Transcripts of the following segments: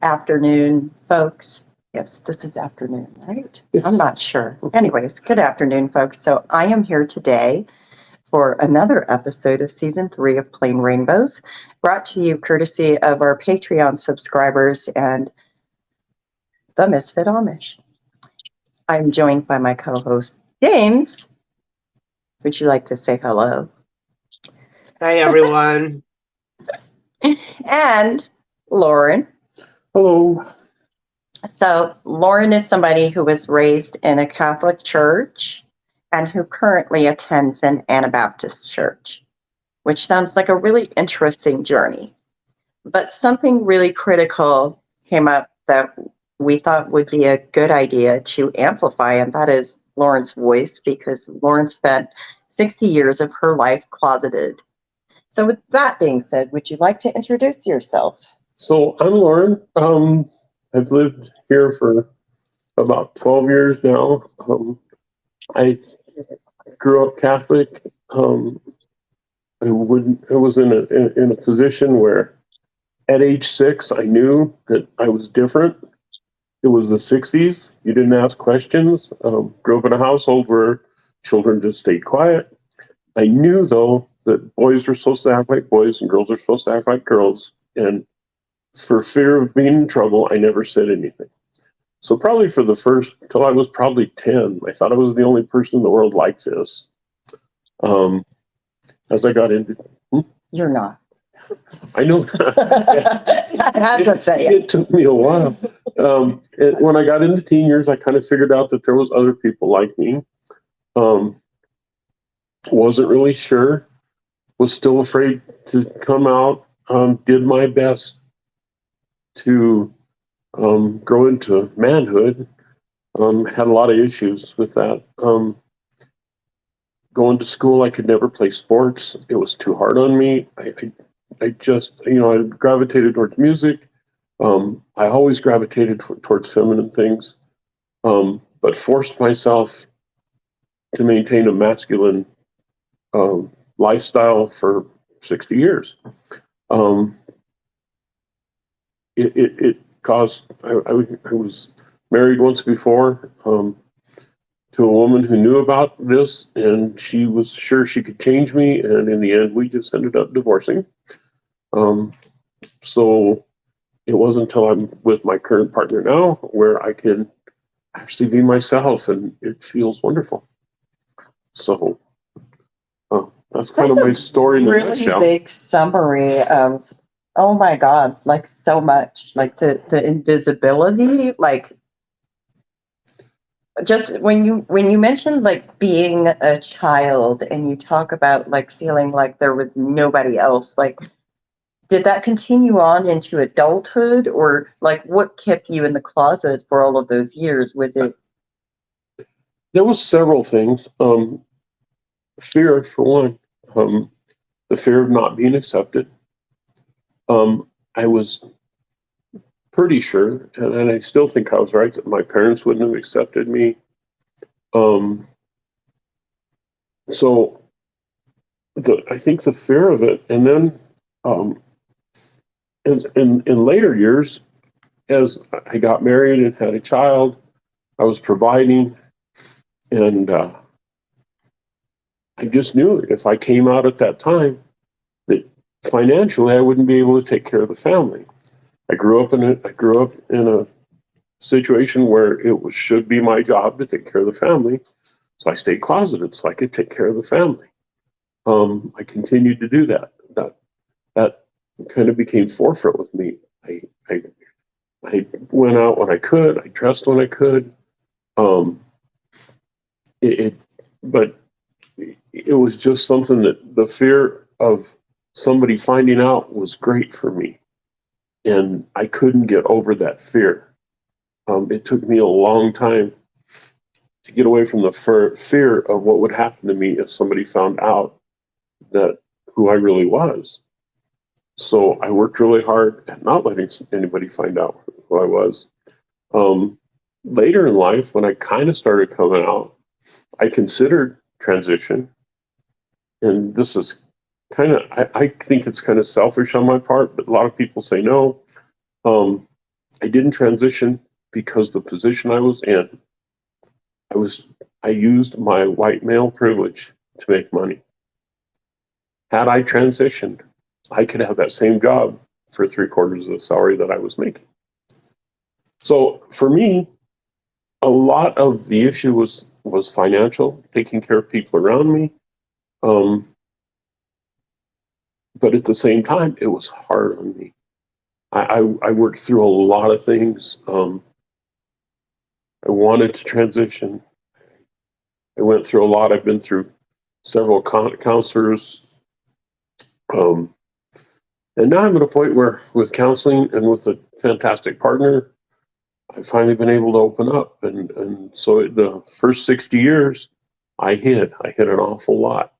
afternoon, folks. Yes, this is afternoon, right? Yes. I'm not sure. Anyways, good afternoon, folks. So I am here today for another episode of Season 3 of Plain Rainbows, brought to you courtesy of our Patreon subscribers and the Misfit Amish. I'm joined by my co-host, James. Would you like to say hello? Hi, everyone. And Lauren. Hello. So Lauren is somebody who was raised in a Catholic church and who currently attends an Anabaptist church, which sounds like a really interesting journey. But something really critical came up that we thought would be a good idea to amplify, and that is Lauren's voice, because Lauren spent 60 years of her life closeted. So with that being said, would you like to introduce yourself? So I'm Lauren. I've lived here for about 12 years now. I grew up Catholic. I was in a position where at age 6, I knew that I was different. It was the 60s. You didn't ask questions. Grew up in a household where children just stayed quiet. I knew, though, that boys were supposed to act like boys and girls were supposed to act like girls. And for fear of being in trouble, I never said anything. So probably for the first, till I was probably 10, I thought I was the only person in the world like this. As I got into... You're not. I know. I had to say it. It took me a while. When I got into teen years, I kind of figured out that there was other people like me. Wasn't really sure. Was still afraid to come out. Did my best to grow into manhood. Had a lot of issues with that. Going to school, I could never play sports. It was too hard on me. I just, I gravitated towards music. I always gravitated towards feminine things, but forced myself to maintain a masculine lifestyle for 60 years. It caused, I was married once before to a woman who knew about this, and she was sure she could change me, and in the end, we just ended up divorcing. So it wasn't until I'm with my current partner now where I can actually be myself, and it feels wonderful. So that's kind of my story in a nutshell. Really big summary of, oh my God, like so much, like the invisibility, like just when you mentioned like being a child and you talk about like feeling like there was nobody else, like did that continue on into adulthood, or like what kept you in the closet for all of those years? Was it? There was several things. Fear, for one, the fear of not being accepted. I was pretty sure, and I still think I was right, that my parents wouldn't have accepted me. So I think the fear of it, and then as in later years, as I got married and had a child, I was providing, and I just knew if I came out at that time that financially I wouldn't be able to take care of the family. I grew up in a situation where should be my job to take care of the family, so I stayed closeted so I could take care of the family. I continued to do that. That kind of became forefront with me. I went out when I could. I dressed when I could. But it was just something that the fear of somebody finding out was great for me, and I couldn't get over that fear. It took me a long time to get away from the fear of what would happen to me if somebody found out that who I really was. So I worked really hard at not letting anybody find out who I was. Later in life, when I kind of started coming out, I considered transition. And this is kind of, I think it's kind of selfish on my part, but a lot of people say no. I didn't transition because the position I was in, I used my white male privilege to make money. Had I transitioned, I could have that same job for 3/4 of the salary that I was making. So for me, a lot of the issue was financial, taking care of people around me. But at the same time, it was hard on me. I worked through a lot of things. I wanted to transition. I went through a lot. I've been through several counselors. And now I'm at a point where, with counseling and with a fantastic partner, I've finally been able to open up. And so the first 60 years, I hid an awful lot.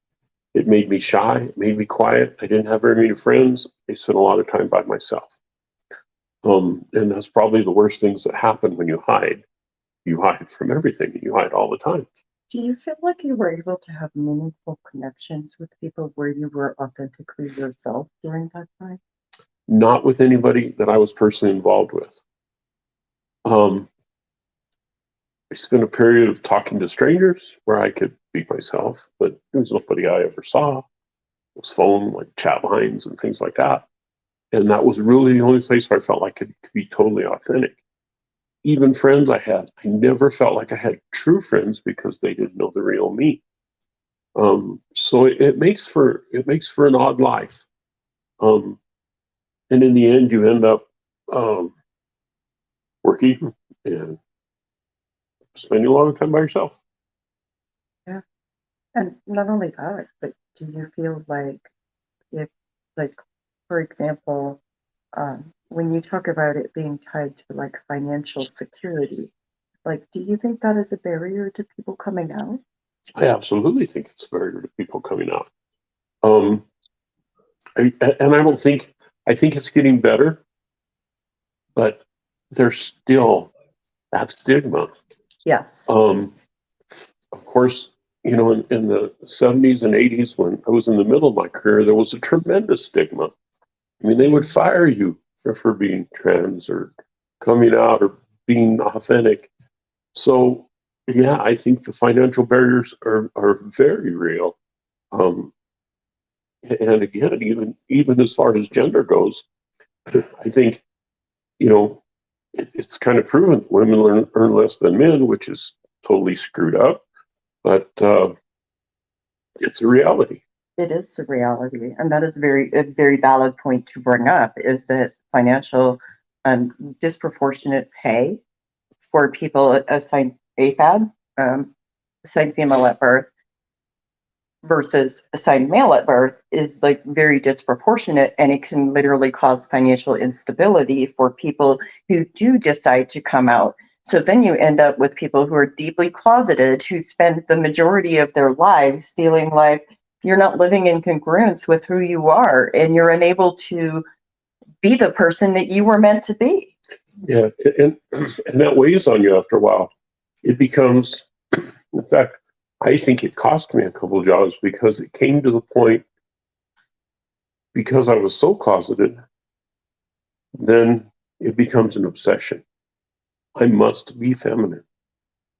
It made me shy. It made me quiet. I didn't have very many friends. I spent a lot of time by myself. And that's probably the worst things that happen when you hide. You hide from everything. You hide all the time. Do you feel like you were able to have meaningful connections with people where you were authentically yourself during that time? Not with anybody that I was personally involved with. I spent a period of talking to strangers where I could be myself, but there was nobody I ever saw. It was phone, like chat lines and things like that. And that was really the only place where I felt like I could be totally authentic. Even friends I had, I never felt like I had true friends because they didn't know the real me. So it makes for an odd life. And in the end, you end up working and spending a lot of time by yourself. Yeah. And not only that, but do you feel like if, like, for example, when you talk about it being tied to like financial security, like, do you think that is a barrier to people coming out? I absolutely think it's a barrier to people coming out. I think it's getting better, but there's still that stigma. Yes. Of course, in the 70s and 80s, when I was in the middle of my career, there was a tremendous stigma. I mean, they would fire you for being trans or coming out or being authentic. So, yeah, I think the financial barriers are very real. And again, even as far as gender goes, I think, it's kind of proven that women earn less than men, which is totally screwed up. But it's a reality. It is a reality, and that is a very valid point to bring up, is that financial disproportionate pay for people assigned AFAB, assigned female at birth, versus assigned male at birth is like very disproportionate, and it can literally cause financial instability for people who do decide to come out. So then you end up with people who are deeply closeted, who spend the majority of their lives feeling like you're not living in congruence with who you are, and you're unable to be the person that you were meant to be. Yeah, and that weighs on you after a while. It becomes, in fact, I think it cost me a couple of jobs because it came to the point, because I was so closeted, then it becomes an obsession. I must be feminine.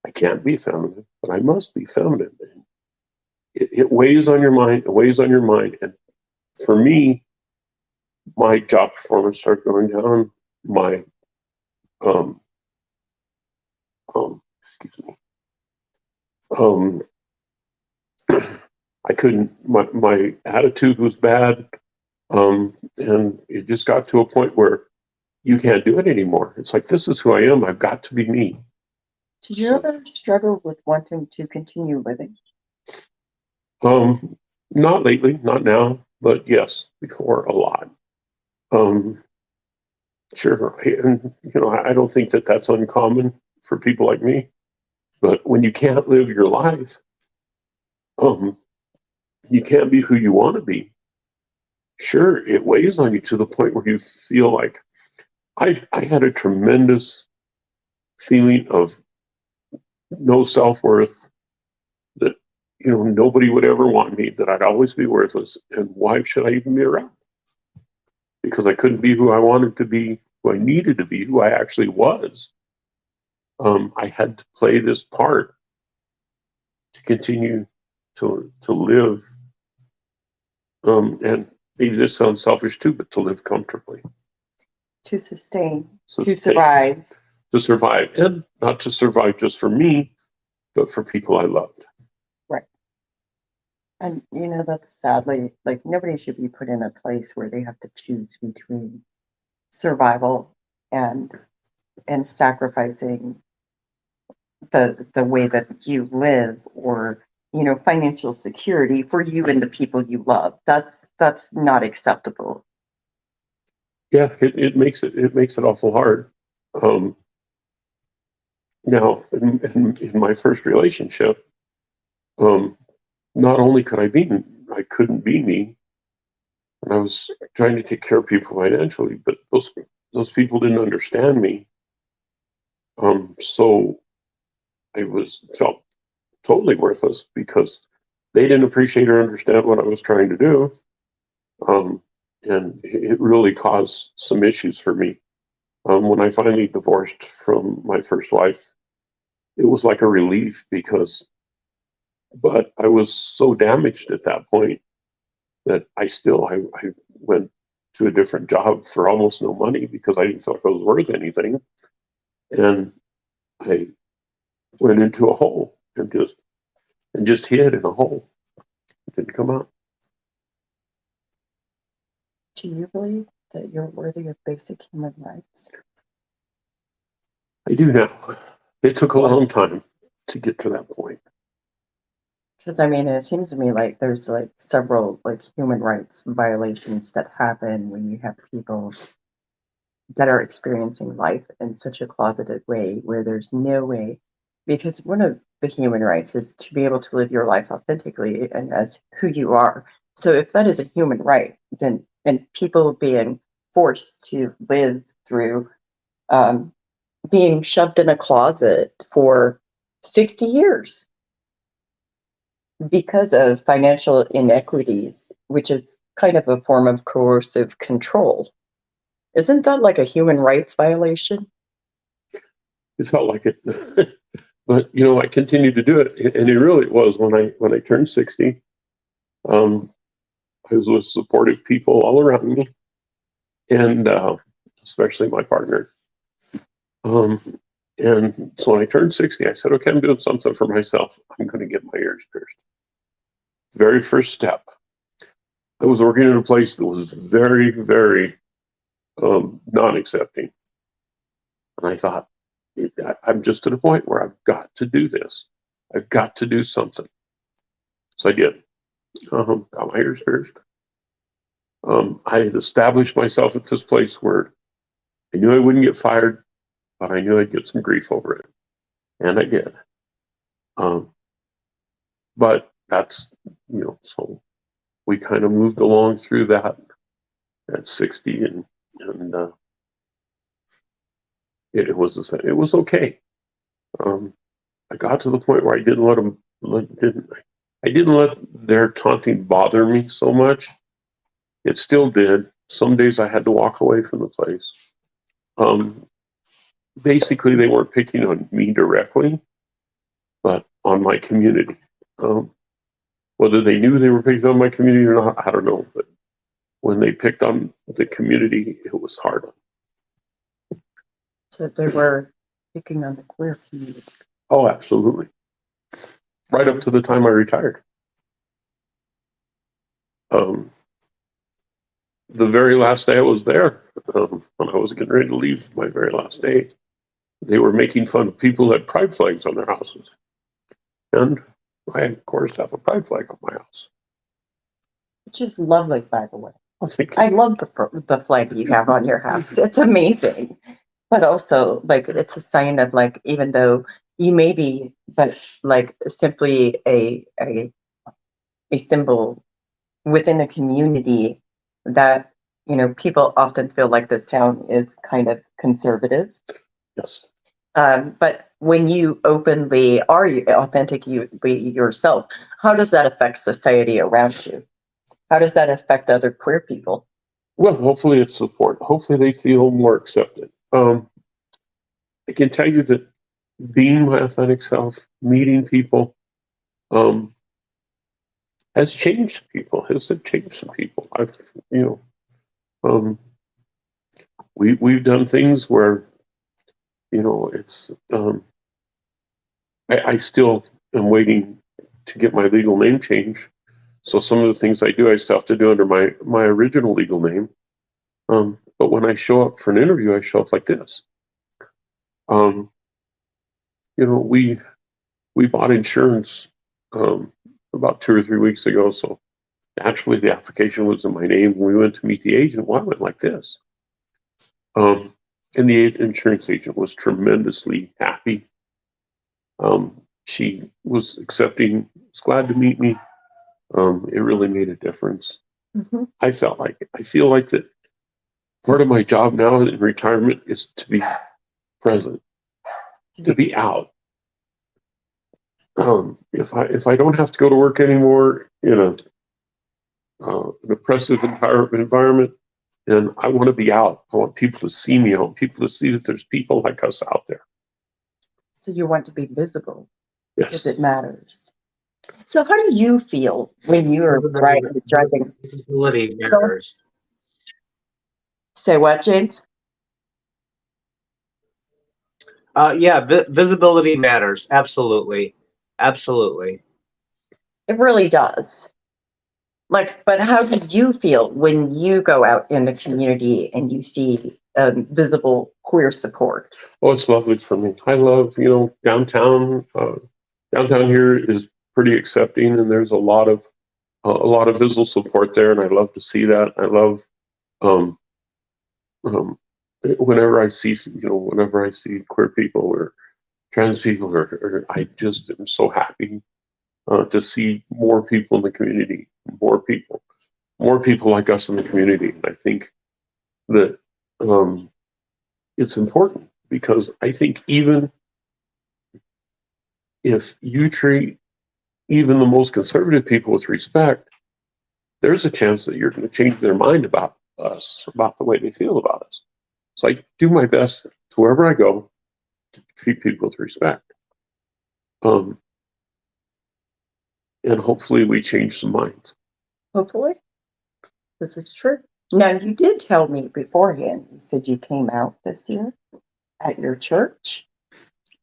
I can't be feminine, but I must be feminine. It weighs on your mind. It weighs on your mind. And for me, my job performance started going down. My excuse me. I couldn't. My attitude was bad, and it just got to a point where you can't do it anymore. It's like, this is who I am. I've got to be me. Did you ever struggle with wanting to continue living? Not lately, not now, but yes, before, a lot. Sure, and I don't think that that's uncommon for people like me. But when you can't live your life, you can't be who you want to be. Sure, it weighs on you to the point where you feel like, I had a tremendous feeling of no self-worth, that nobody would ever want me, that I'd always be worthless, and why should I even be around? Because I couldn't be who I wanted to be. who I needed to be, who I actually was. I had to play this part to continue to live. And maybe this sounds selfish too, but to live comfortably. To sustain, to Sustain. survive. To survive, and not to survive just for me, but for people I loved. Right. And that's sadly, like, nobody should be put in a place where they have to choose between survival and sacrificing the way that you live, or financial security for you and the people you love. That's not acceptable. Yeah, it makes it awful hard. Now, in my first relationship, not only I couldn't be me, and I was trying to take care of people financially, but those people didn't understand me. So I felt totally worthless because they didn't appreciate or understand what I was trying to do. And it really caused some issues for me. When I finally divorced from my first wife, it was like a relief but I was so damaged at that point that I went to a different job for almost no money because I didn't feel like I was worth anything. And I went into a hole and just hid in a hole. It didn't come out. Do you believe that you're worthy of basic human rights? I do now. It took a long time to get to that point. Because it seems to me like there's like several like human rights violations that happen when you have people that are experiencing life in such a closeted way where there's no way, because one of the human rights is to be able to live your life authentically and as who you are. So if that is a human right, then and people being forced to live through being shoved in a closet for 60 years because of financial inequities, which is kind of a form of coercive control. Isn't that like a human rights violation? It felt like it. But I continued to do it, and it really was when I turned 60. I was with supportive people all around me, and especially my partner. And so when I turned 60, I said, "Okay, I'm doing something for myself. I'm going to get my ears pierced." Very first step. I was working in a place that was very, very non-accepting, and I thought, I'm just at a point where I've got to do this. I've got to do something. So I did. Got my ears pierced. I had established myself at this place where I knew I wouldn't get fired, but I knew I'd get some grief over it. And I did. But that's, so we kind of moved along through that at 60, and it was okay. I got to the point where I didn't let their taunting bother me so much. It still did. Some days I had to walk away from the place. Basically, they weren't picking on me directly, but on my community. Whether they knew they were picking on my community or not, I don't know. But when they picked on the community, it was hard. So they were picking on the queer community. Oh, absolutely. Right up to the time I retired. The very last day I was there, when I was getting ready to leave, my very last day, they were making fun of people who had pride flags on their houses. And I, of course, have a pride flag on my house. Which is lovely, by the way. I think I love the flag you have on your house. It's amazing. But also, like, it's a sign of, like, even though you may be, but like simply a symbol within a community that, people often feel like this town is kind of conservative. yes. But when you openly are authentically yourself, how does that affect society around you? How does that affect other queer people? Well, hopefully it's support. Hopefully they feel more accepted. I can tell you that being my authentic self, meeting people, has changed people. Has changed some people. You know, um, we've done things where, it's. I still am waiting to get my legal name changed. So some of the things I do, I still have to do under my original legal name. But when I show up for an interview, I show up like this. Um, we bought insurance about 2 or 3 weeks ago, so naturally the application was in my name. When we went to meet the agent, well, I went like this. And the insurance agent was tremendously happy. She was accepting, was glad to meet me. It really made a difference. Mm-hmm. I feel like that part of my job now in retirement is to be present, to be out. If I don't have to go to work anymore in an oppressive environment, then I want to be out. I want people to see me. I want people to see that there's people like us out there. So you want to be visible because Yes. it matters. So how do you feel when you're driving? Visibility matters. Say what, James? Visibility matters. Absolutely. Absolutely. It really does. But how do you feel when you go out in the community and you see visible queer support? Oh, it's lovely for me. I love, downtown. Downtown here is pretty accepting, and there's a lot of visible support there, and I love to see that. I love um, whenever I see, whenever I see queer people or trans people, or I just am so happy to see more people in the community, more people like us in the community. And I think that it's important because I think even if you treat even the most conservative people with respect, there's a chance that you're going to change their mind about us, about the way they feel about us. So I do my best to wherever I go to treat people with respect. And hopefully we change some minds. Hopefully, this is true. Now, you did tell me beforehand, you said you came out this year at your church.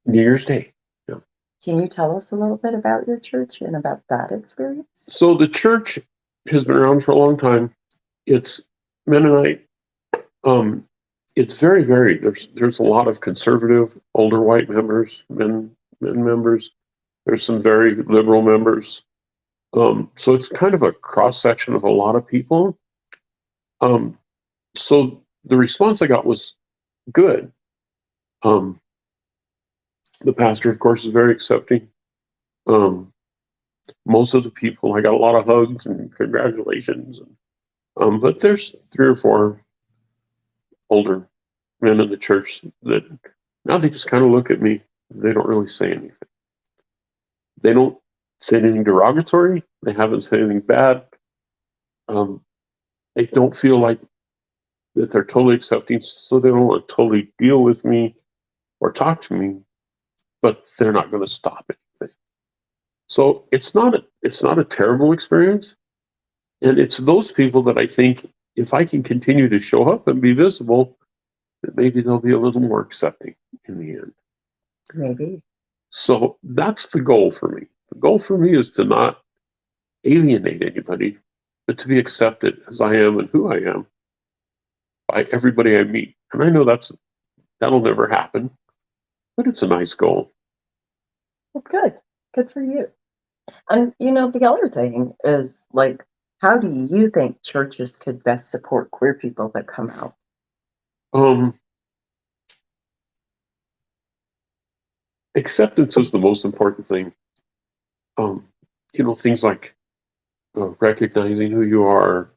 New Year's Day. Yeah. Can you tell us a little bit about your church and about that experience? So the church has been around for a long time. It's Mennonite. It's very varied. There's a lot of conservative, older white members, men members. There's some very liberal members. So it's kind of a cross section of a lot of people. So the response I got was good. The pastor, of course, is very accepting. Most of the people, I got a lot of hugs and congratulations. But there's 3 or 4 older men in the church that now they just kind of look at me. They don't really say anything. They don't say anything derogatory. They haven't said anything bad. They don't feel like that they're totally accepting, so they don't want to totally deal with me or talk to me, but they're not going to stop anything. So it's not a terrible experience. And it's those people that I think if I can continue to show up and be visible, that maybe they'll be a little more accepting in the end. Maybe. So that's the goal for me. The goal for me is to not alienate anybody, but to be accepted as I am and who I am by everybody I meet. And I know that'll never happen, but it's a nice goal. Well, good. Good for you. And the other thing is how do you think churches could best support queer people that come out? Acceptance is the most important thing. Things like recognizing who you are,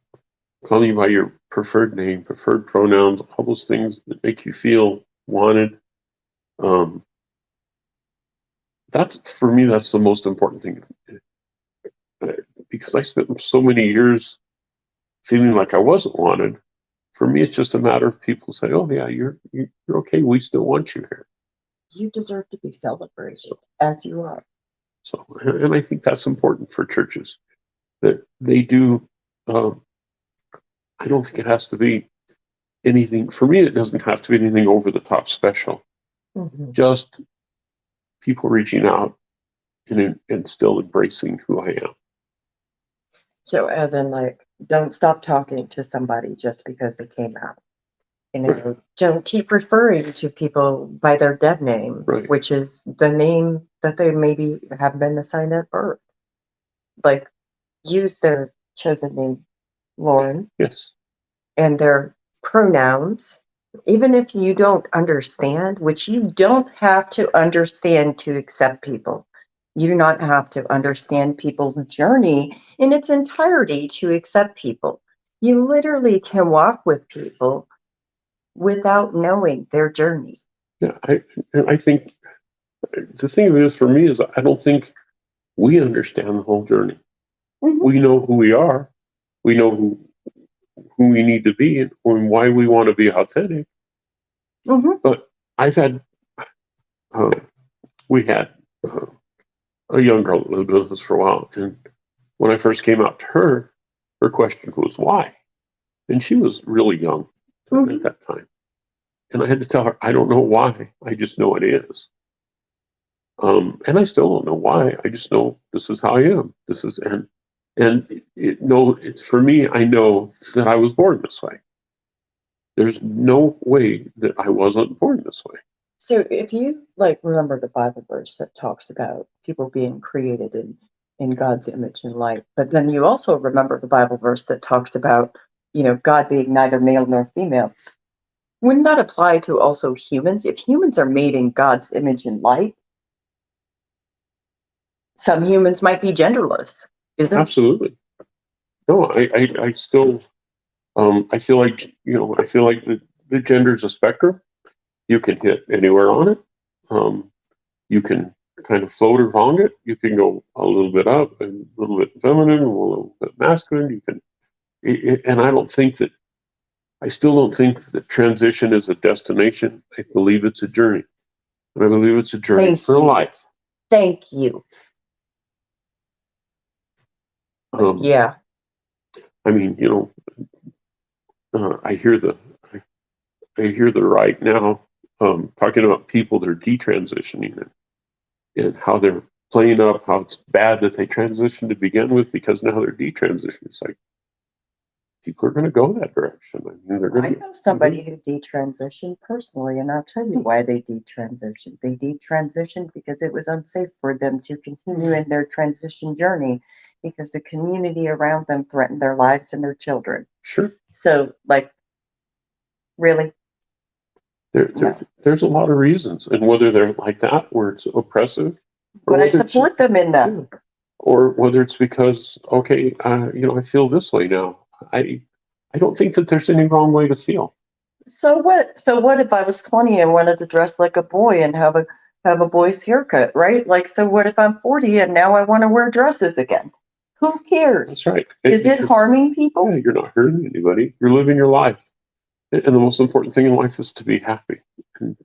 calling you by your preferred name, preferred pronouns, all those things that make you feel wanted. That's for me, that's the most important thing. Because I spent so many years feeling like I wasn't wanted. for me, it's just a matter of people say, "Oh yeah, you're okay. We still want you here." You deserve to be celebrated as you are. So, and I think that's important for churches that they do. I don't think it has to be anything. For me, it doesn't have to be anything over the top special. Mm-hmm. Just people reaching out and still embracing who I am. So as in like, don't stop talking to somebody just because it came out. You know, Right. don't keep referring to people by their dead name, Right. which is the name that they maybe have been assigned at birth. Like, use their chosen name, Lauren, Yes. and their pronouns, even if you don't understand, which you don't have to understand to accept people. You do not have to understand people's journey in its entirety to accept people. You literally can walk with people without knowing their journey. Yeah. I think the thing of it is for me is I don't think we understand the whole journey. Mm-hmm. We know who we are. We know who we need to be and why we want to be authentic. Mm-hmm. But I've had, we had a young girl that lived with us for a while. And when I first came out to her question was why? And she was really young at that time. And I had to tell her, I don't know why. I just know it is. And I still don't know why. I just know this is how I am. This is, it's for me, I know that I was born this way. There's no way that I wasn't born this way. So if you like remember the Bible verse that talks about people being created in God's image and light, but then you also remember the Bible verse that talks about, God being neither male nor female. Wouldn't that apply to also humans? If humans are made in God's image and light, some humans might be genderless, isn't it? Absolutely. No, I still, I feel like, the gender is a spectrum. You can hit anywhere on it. You can kind of float along it. You can go a little bit up and a little bit feminine, a little bit masculine. You can, and I still don't think that transition is a destination. I believe it's a journey. And I believe it's a journey Thank for you. life. Thank you. Yeah. I mean, I hear the right now talking about people that are detransitioning and how they're playing up how it's bad that they transitioned to begin with because now they're detransitioning. It's like people are going to go that direction. I mean, I know somebody who detransitioned personally, and I'll tell you why they detransitioned. They detransitioned because it was unsafe for them to continue in their transition journey because the community around them threatened their lives and their children. Sure. So, really? There's a lot of reasons, and whether they're like that, where it's oppressive, but I support them in that. Yeah, or whether it's because, okay, I feel this way now. I don't think that there's any wrong way to feel. So what? So what if I was 20 and wanted to dress like a boy and have a boy's haircut, right? So what if I'm 40 and now I want to wear dresses again? Who cares? That's right. Is it harming people? Yeah, you're not hurting anybody. You're living your life. And the most important thing in life is to be happy. And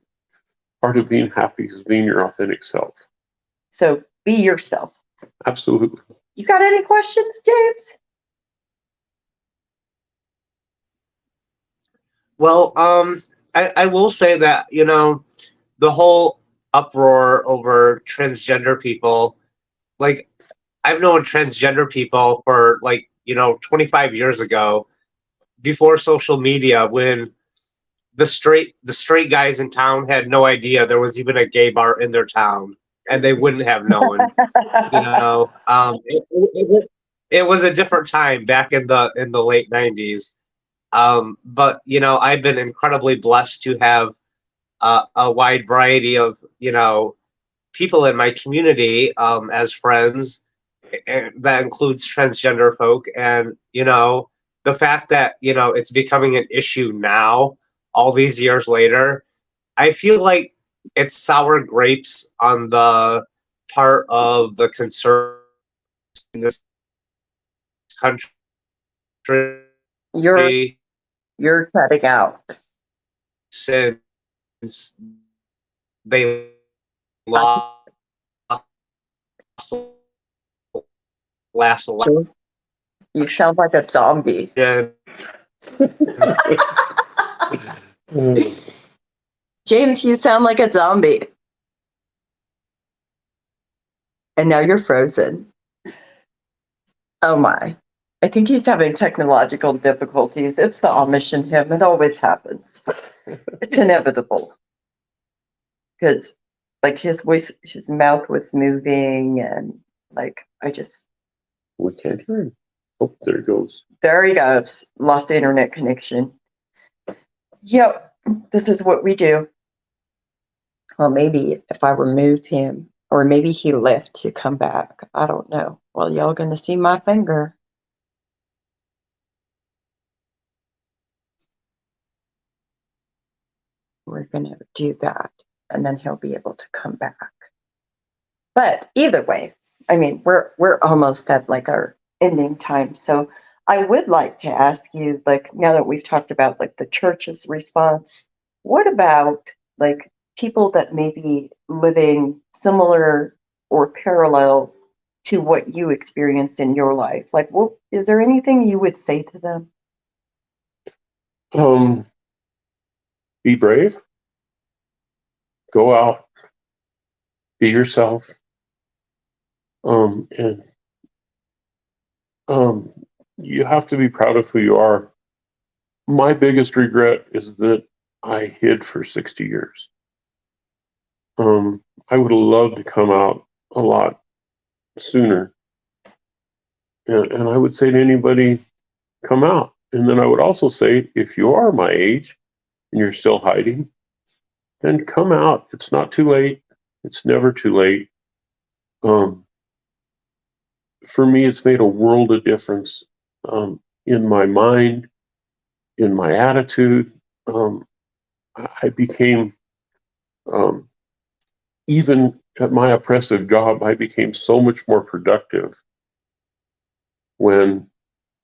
part of being happy is being your authentic self. So be yourself. Absolutely. You got any questions, James? Well, I will say that, the whole uproar over transgender people, I've known transgender people for 25 years ago, before social media, when the straight guys in town had no idea there was even a gay bar in their town, and they wouldn't have known. It was a different time back in the late 90s. But I've been incredibly blessed to have a wide variety of people in my community as friends, and that includes transgender folk. And the fact that it's becoming an issue now, all these years later, I feel like it's sour grapes on the part of the conservatives in this country. You're You're cutting out. since they lost last You sound like a zombie. election. James, you sound like a zombie. And now you're frozen. Oh my. I think he's having technological difficulties. It's the Amish in him. It always happens. It's inevitable. Because like his voice, his mouth was moving, and like We can't hear him. Oh, there he goes. there he goes. Lost the internet connection. Yep, this is what we do. Well, maybe if I remove him, or maybe he left to come back. I don't know. Well, y'all gonna see my finger. We're gonna do that, and then he'll be able to come back. But either way, I mean, we're almost at like our ending time. So I would like to ask you, like, now that we've talked about like the church's response, what about like people that may be living similar or parallel to what you experienced in your life? Like, what is there anything you would say to them? Be brave. Go out. Be yourself. And you have to be proud of who you are. My biggest regret is that I hid for 60 years. I would have loved to come out a lot sooner. And I would say to anybody, come out. And then I would also say, if you are my age and you're still hiding, then come out. It's not too late. It's never too late. For me, it's made a world of difference in my mind, in my attitude. I became, even at my oppressive job, I became so much more productive when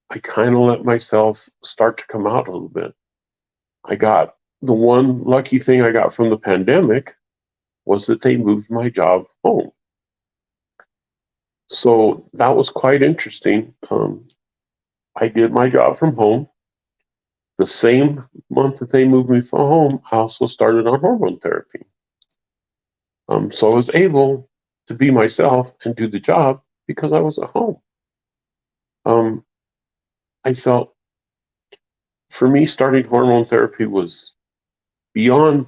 I kind of let myself start to come out a little bit. I got the one lucky thing I got from the pandemic was that they moved my job home. So that was quite interesting. I did my job from home. The same month that they moved me from home, I also started on hormone therapy. So I was able to be myself and do the job because I was at home. I felt, for me, starting hormone therapy was beyond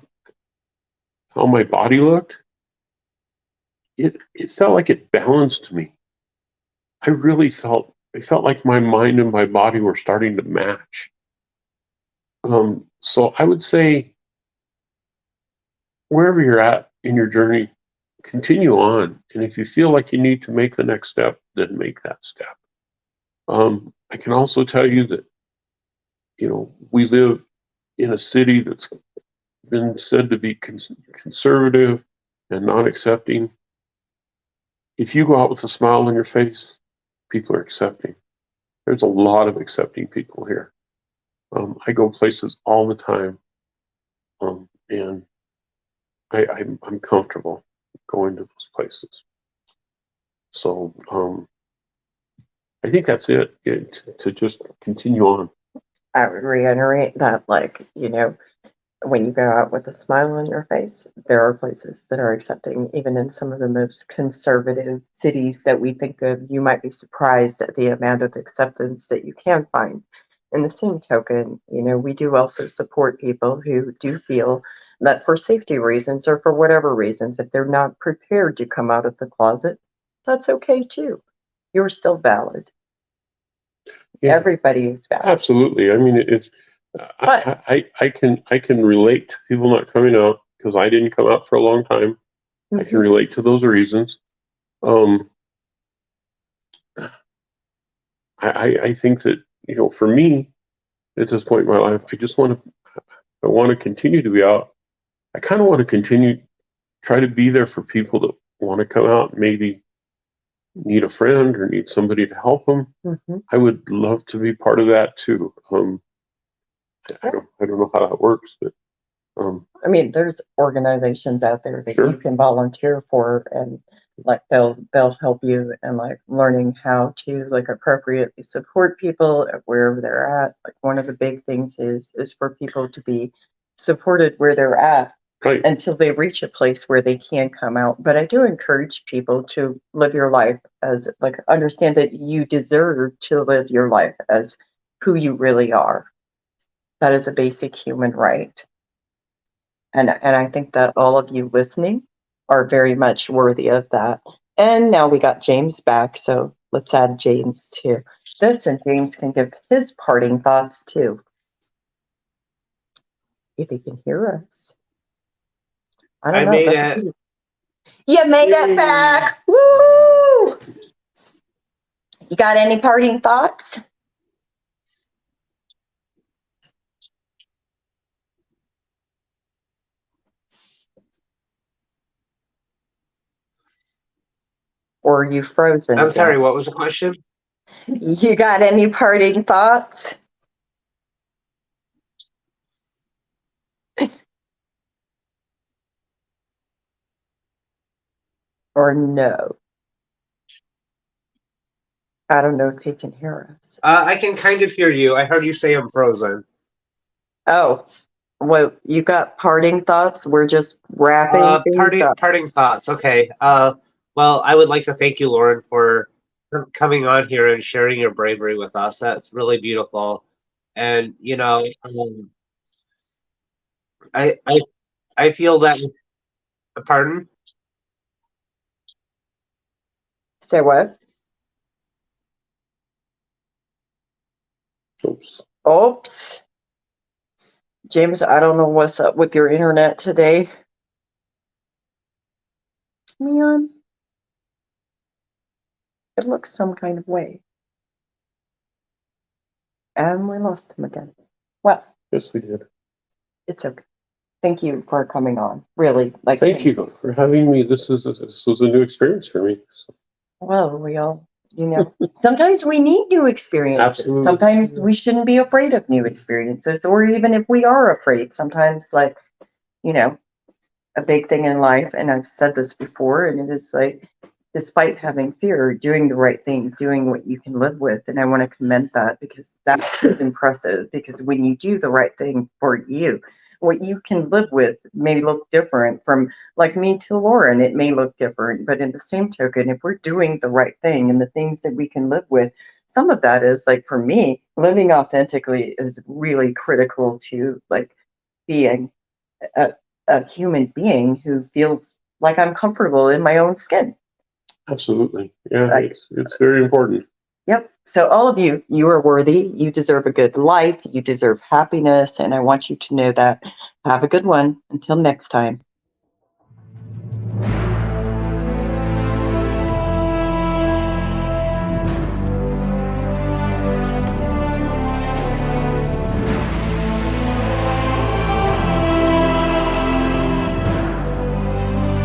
how my body looked. It felt like it balanced me. I felt like my mind and my body were starting to match. So I would say, wherever you're at in your journey, continue on. And if you feel like you need to make the next step, then make that step. I can also tell you that, we live in a city that's been said to be conservative and non-accepting. If you go out with a smile on your face, people are accepting. There's a lot of accepting people here. I go places all the time, and I'm comfortable going to those places. So I think that's it, to just continue on. I would reiterate that, like, when you go out with a smile on your face, there are places that are accepting, even in some of the most conservative cities that we think of. You might be surprised at the amount of acceptance that you can find. In the same token, we do also support people who do feel that for safety reasons or for whatever reasons, if they're not prepared to come out of the closet, that's okay too. You're still valid. Yeah. Everybody is valid. Absolutely. I mean, it's. But I can relate to people not coming out because I didn't come out for a long time. I can relate to those reasons. I think that, for me, at this point in my life, I want to continue to be out. I kind of want to try to be there for people that want to come out, maybe need a friend or need somebody to help them. I would love to be part of that too. I don't know how that works, but I mean, there's organizations out there that Sure. you can volunteer for, and like they'll help you in like learning how to like appropriately support people at wherever they're at. Like one of the big things is for people to be supported where they're at right, until they reach a place where they can come out. But I do encourage people to live your life as like understand that you deserve to live your life as who you really are. That is a basic human right. And I think that all of you listening are very much worthy of that. And now we got James back, so let's add James to this, and James can give his parting thoughts too, if he can hear us. I don't I know. made That's it. you made it back. Woo! You got any parting thoughts? Or are you frozen I'm sorry, again? what was the question? You got any parting thoughts? Or no? I don't know if he can hear us. I can kind of hear you. I heard you say I'm frozen. Oh, well, you got parting thoughts? We're just wrapping things up. Parting thoughts. Okay. Well, I would like to thank you, Lauren, for coming on here and sharing your bravery with us. That's really beautiful. And I I I feel that. Pardon? Say what? oops. Oops. James, I don't know what's up with your internet today. Man, it looks some kind of way. And we lost him again. Well, Yes, we did. it's okay. Thank you for coming on. Really, like. Thank you for having me. This was a new experience for me. So, Well, we all, sometimes we need new experiences. Absolutely. Sometimes we shouldn't be afraid of new experiences, or even if we are afraid, sometimes, like, you know, a big thing in life, and I've said this before, and it is like, despite having fear, doing the right thing, doing what you can live with. And I want to commend that, because that is impressive. Because when you do the right thing for you, what you can live with may look different from like me to Lauren. It may look different, but in the same token, if we're doing the right thing and the things that we can live with, some of that is like, for me, living authentically is really critical to like being a human being who feels like I'm comfortable in my own skin. absolutely. Yeah, Like, it's very important. yep. So all of you, you are worthy. You deserve a good life. You deserve happiness. And I want you to know that. Have a good one. Until next time.